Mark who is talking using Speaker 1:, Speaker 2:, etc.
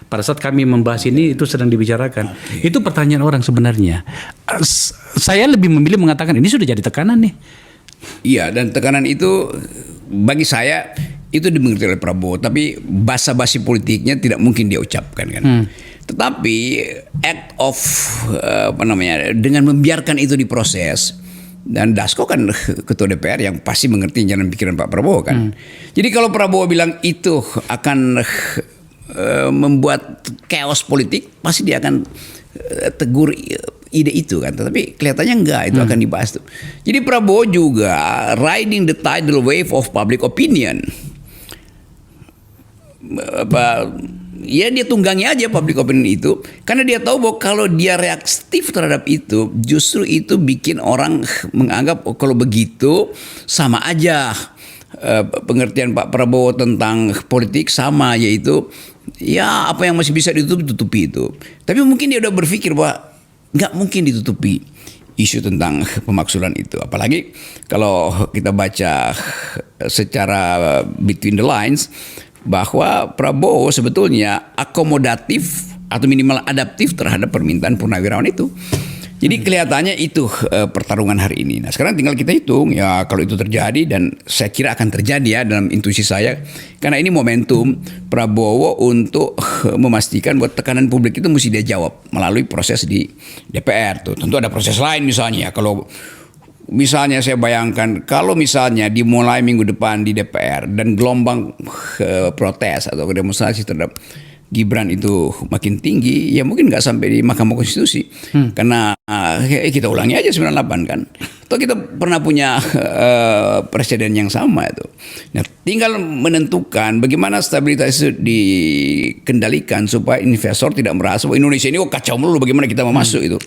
Speaker 1: pada saat kami membahas ini itu sedang dibicarakan. Itu pertanyaan orang sebenarnya. Saya lebih memilih mengatakan ini sudah jadi tekanan nih.
Speaker 2: Iya, dan tekanan itu bagi saya itu dimengerti oleh Prabowo, tapi basa-basi politiknya tidak mungkin dia ucapkan kan. Tetapi act of dengan membiarkan itu diproses, dan Dasko kan ketua DPR yang pasti mengerti jalan pikiran Pak Prabowo kan. Jadi kalau Prabowo bilang itu akan membuat chaos politik, pasti dia akan tegur ide itu kan, tetapi kelihatannya enggak, itu akan dibahas tuh. Jadi Prabowo juga riding the tidal wave of public opinion. Ya dia tunggangi aja public opinion itu, karena dia tahu bahwa kalau dia reaktif terhadap itu, justru itu bikin orang menganggap kalau begitu sama aja pengertian Pak Prabowo tentang politik sama, yaitu ya apa yang masih bisa ditutupi itu. Tapi mungkin dia udah berpikir bahwa nggak mungkin ditutupi isu tentang pemaksulan itu. Apalagi kalau kita baca secara between the lines, bahwa Prabowo sebetulnya akomodatif atau minimal adaptif terhadap permintaan Purnawirawan itu. Jadi kelihatannya itu pertarungan hari ini. Nah sekarang tinggal kita hitung ya kalau itu terjadi, dan saya kira akan terjadi ya dalam intuisi saya. Karena ini momentum Prabowo untuk memastikan bahwa tekanan publik itu mesti dia jawab melalui proses di DPR. Tuh tentu ada proses lain misalnya. Kalau misalnya saya bayangkan kalau misalnya dimulai minggu depan di DPR dan gelombang protes atau demonstrasi terhadap Gibran itu makin tinggi, ya mungkin nggak sampai di Mahkamah Konstitusi. Karena kita ulangi aja 98 kan. Atau kita pernah punya presiden yang sama itu. Nah, tinggal menentukan bagaimana stabilitas itu dikendalikan supaya investor tidak merasa bahwa Indonesia ini kacau melulu, bagaimana kita mau masuk itu.